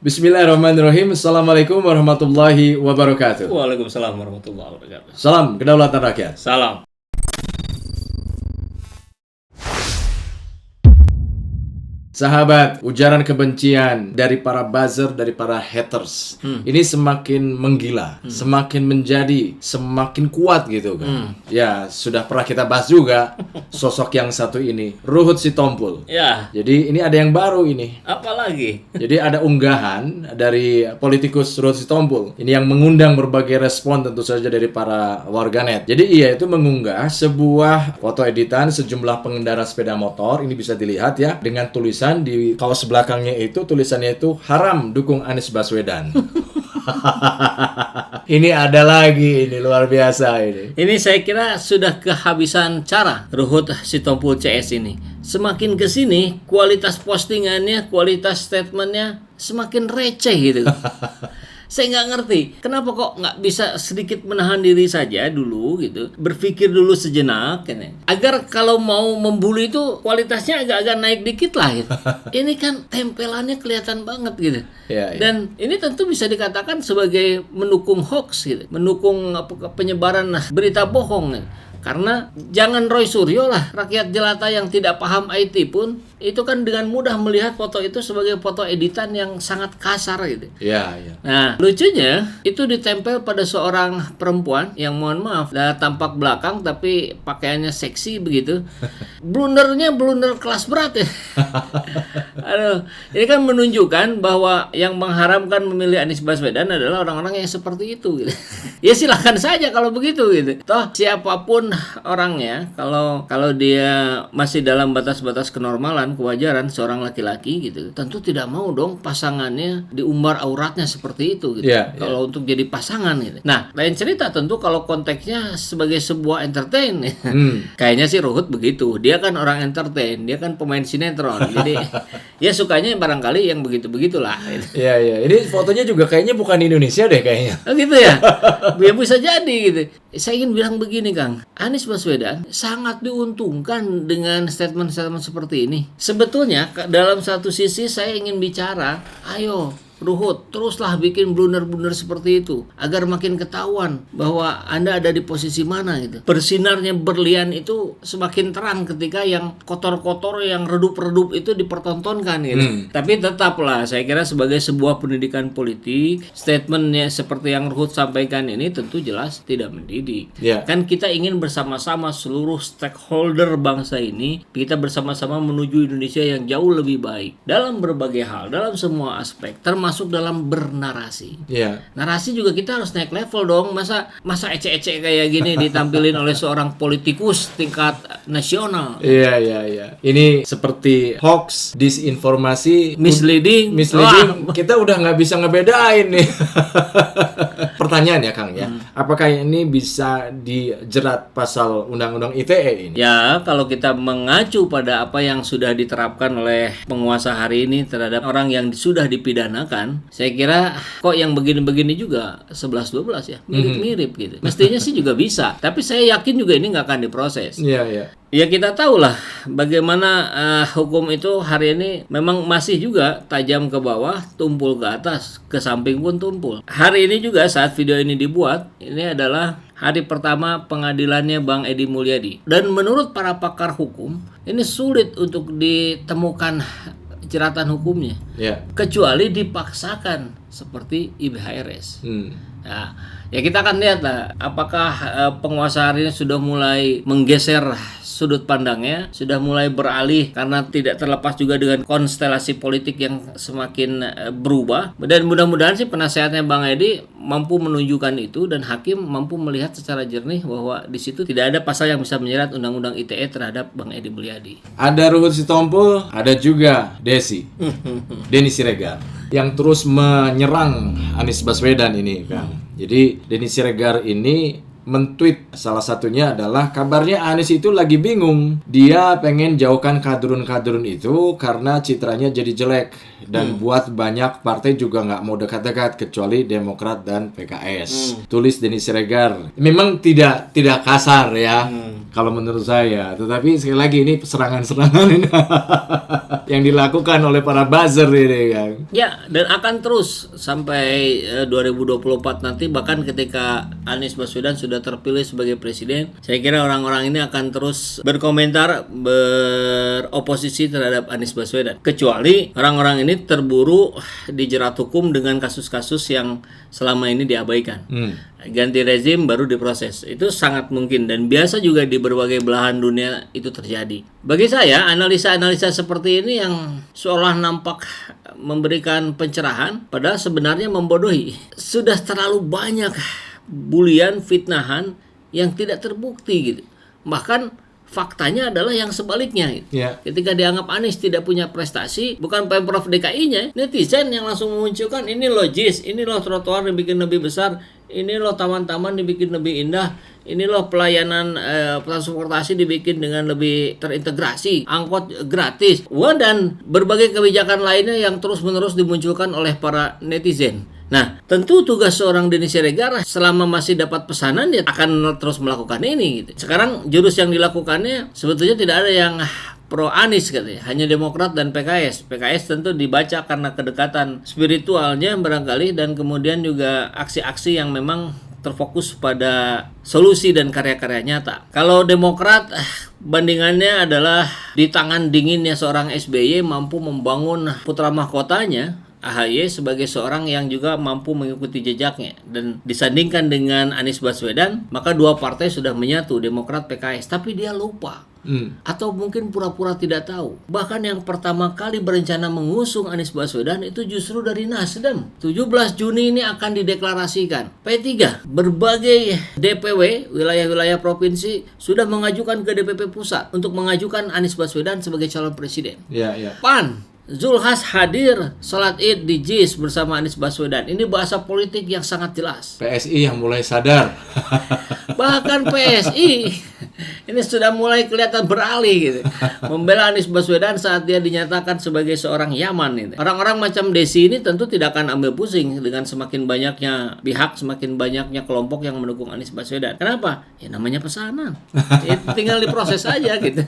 Bismillahirrahmanirrahim. Assalamualaikum warahmatullahi wabarakatuh. Waalaikumsalam warahmatullahi wabarakatuh. Salam kedaulatan rakyat. Salam. Sahabat, ujaran kebencian dari para buzzer, dari para haters ini semakin menggila, semakin menjadi semakin kuat gitu kan. Ya, sudah pernah kita bahas juga sosok yang satu ini, Ruhut Sitompul. Ya, Jadi ini ada yang baru ini. apalagi? Jadi ada unggahan dari politikus Ruhut Sitompul. Ini yang mengundang berbagai respon tentu saja dari para warganet. Jadi ia itu mengunggah sebuah foto editan sejumlah pengendara sepeda motor. Ini bisa dilihat ya, dengan tulisan di kaos belakangnya itu, tulisannya itu haram dukung Anies Baswedan. Ini ada lagi, ini luar biasa ini. Ini saya kira sudah kehabisan cara Ruhut Sitompul CS ini. Semakin kesini kualitas postingannya, kualitas statementnya semakin receh gitu. Saya nggak ngerti, kenapa kok nggak bisa sedikit menahan diri saja dulu gitu, berpikir dulu sejenak, gitu. Agar kalau mau membuli itu kualitasnya agak-agak naik dikit lah gitu. Ini kan tempelannya kelihatan banget gitu. Ya, ya. Dan ini tentu bisa dikatakan sebagai mendukung hoax gitu, mendukung penyebaran berita bohong gitu. Karena jangan Roy Suryo lah, rakyat jelata yang tidak paham IT pun itu kan dengan mudah melihat foto itu sebagai foto editan yang sangat kasar gitu. Ya, ya. Nah, lucunya itu ditempel pada seorang perempuan yang mohon maaf, tampak belakang tapi pakaiannya seksi begitu. Blundernya blunder kelas berat ya. Aduh, ini kan menunjukkan bahwa yang mengharamkan memilih Anies Baswedan adalah orang-orang yang seperti itu gitu. Ya silakan saja kalau begitu gitu. Toh siapapun orangnya, kalau dia masih dalam batas-batas kenormalan, kewajaran seorang laki-laki gitu, tentu tidak mau dong pasangannya diumbar auratnya seperti itu gitu. Yeah, kalau untuk jadi pasangan gitu. Nah, lain cerita tentu kalau konteksnya sebagai sebuah entertain. Kayaknya sih Ruhut begitu. Dia kan orang entertain, dia kan pemain sinetron. Jadi ya sukanya barangkali yang begitu-begitulah gitu. Ya, ya. Ini fotonya juga kayaknya bukan di Indonesia deh kayaknya. Oh gitu ya? Ya bisa jadi gitu. Saya ingin bilang begini Kang, Anies Baswedan sangat diuntungkan dengan statement-statement seperti ini. Sebetulnya dalam satu sisi saya ingin bicara, ayo Ruhut, teruslah bikin blunder-blunder seperti itu agar makin ketahuan bahwa Anda ada di posisi mana gitu. Bersinarnya berlian itu semakin terang ketika yang kotor-kotor, yang redup-redup itu dipertontonkan gitu. Tapi tetaplah saya kira sebagai sebuah pendidikan politik, statementnya seperti yang Ruhut sampaikan ini tentu jelas tidak mendidik. Yeah. Kan kita ingin bersama-sama seluruh stakeholder bangsa ini, kita bersama-sama menuju Indonesia yang jauh lebih baik dalam berbagai hal, dalam semua aspek, termasuk dalam bernarasi. Yeah. Narasi juga kita harus naik level dong. Masa ecek-ecek kayak gini ditampilin oleh seorang politikus tingkat nasional. Iya, iya, iya. Ini seperti hoax, disinformasi, Misleading. Wah. Kita udah nggak bisa ngebedain nih. Pertanyaan ya Kang ya, apakah ini bisa dijerat pasal Undang-Undang ITE ini? Ya, kalau kita mengacu pada apa yang sudah diterapkan oleh penguasa hari ini terhadap orang yang sudah dipidanakan, saya kira kok yang begini-begini juga 11-12 ya, mirip-mirip gitu. Mestinya sih juga bisa, tapi saya yakin juga ini nggak akan diproses. Iya, iya. Ya kita tahulah bagaimana hukum itu hari ini memang masih juga tajam ke bawah, tumpul ke atas, ke samping pun tumpul. Hari ini juga saat video ini dibuat, ini adalah hari pertama pengadilannya Bang Edi Mulyadi. Dan menurut para pakar hukum, ini sulit untuk ditemukan jeratan hukumnya. Yeah. Kecuali dipaksakan seperti IBHRS. Nah, ya kita akan lihat lah apakah penguasa hari ini sudah mulai menggeser sudut pandangnya, sudah mulai beralih karena tidak terlepas juga dengan konstelasi politik yang semakin berubah. Dan mudah-mudahan sih penasehatnya Bang Edi mampu menunjukkan itu dan hakim mampu melihat secara jernih bahwa di situ tidak ada pasal yang bisa menyerat Undang-Undang ITE terhadap Bang Edi Mulyadi. Ada Ruhut Sitompul, ada juga Denny Siregar yang terus menyerang Anies Baswedan ini Kang. Jadi Denny Siregar ini men-tweet salah satunya adalah kabarnya Anies itu lagi bingung. Dia pengen jauhkan kadrun-kadrun itu karena citranya jadi jelek dan buat banyak partai juga nggak mau dekat-dekat kecuali Demokrat dan PKS. Tulis Denny Siregar. Memang tidak kasar ya. kalau menurut saya. Tetapi sekali lagi ini serangan-serangan ini yang dilakukan oleh para buzzer ini, Kang. Ya, dan akan terus sampai 2024 nanti, bahkan ketika Anies Baswedan sudah terpilih sebagai presiden, saya kira orang-orang ini akan terus berkomentar, beroposisi terhadap Anies Baswedan. Kecuali orang-orang ini terburu dijerat hukum dengan kasus-kasus yang selama ini diabaikan. Ganti rezim baru diproses. Itu sangat mungkin dan biasa juga di berbagai belahan dunia itu terjadi. Bagi saya, analisa-analisa seperti ini yang seolah nampak memberikan pencerahan, padahal sebenarnya membodohi. Sudah terlalu banyak bulian, fitnahan yang tidak terbukti gitu. Bahkan faktanya adalah yang sebaliknya. Yeah. Ketika dianggap Anies tidak punya prestasi, bukan Pemprov DKI-nya, netizen yang langsung memunculkan, ini loh JIS, ini loh trotoar dibikin lebih besar, ini loh taman-taman dibikin lebih indah, ini loh pelayanan transportasi dibikin dengan lebih terintegrasi, angkot gratis, dan berbagai kebijakan lainnya yang terus-menerus dimunculkan oleh para netizen. Nah, tentu tugas seorang Denny Siregar selama masih dapat pesanan dia akan terus melakukan ini gitu. Sekarang jurus yang dilakukannya sebetulnya tidak ada yang pro Anies katanya, hanya Demokrat dan PKS. PKS tentu dibaca karena kedekatan spiritualnya barangkali, dan kemudian juga aksi-aksi yang memang terfokus pada solusi dan karya-karya nyata. Kalau Demokrat, bandingannya adalah di tangan dinginnya seorang SBY mampu membangun putra mahkotanya AHY sebagai seorang yang juga mampu mengikuti jejaknya, dan disandingkan dengan Anies Baswedan, maka dua partai sudah menyatu, Demokrat PKS, tapi dia lupa. Atau mungkin pura-pura tidak tahu. Bahkan yang pertama kali berencana mengusung Anies Baswedan itu justru dari Nasdem. 17 Juni ini akan dideklarasikan. P3, berbagai DPW, wilayah-wilayah provinsi sudah mengajukan ke DPP Pusat untuk mengajukan Anies Baswedan sebagai calon presiden. PAN, Zulhas hadir sholat id di JIS bersama Anies Baswedan. Ini bahasa politik yang sangat jelas. PSI yang mulai sadar. Bahkan PSI ini sudah mulai kelihatan beralih gitu, membela Anies Baswedan saat dia dinyatakan sebagai seorang Yaman gitu. Orang-orang macam Desi ini tentu tidak akan ambil pusing dengan semakin banyaknya pihak, semakin banyaknya kelompok yang mendukung Anies Baswedan. Kenapa? Ya namanya pesanan. Tinggal diproses aja gitu.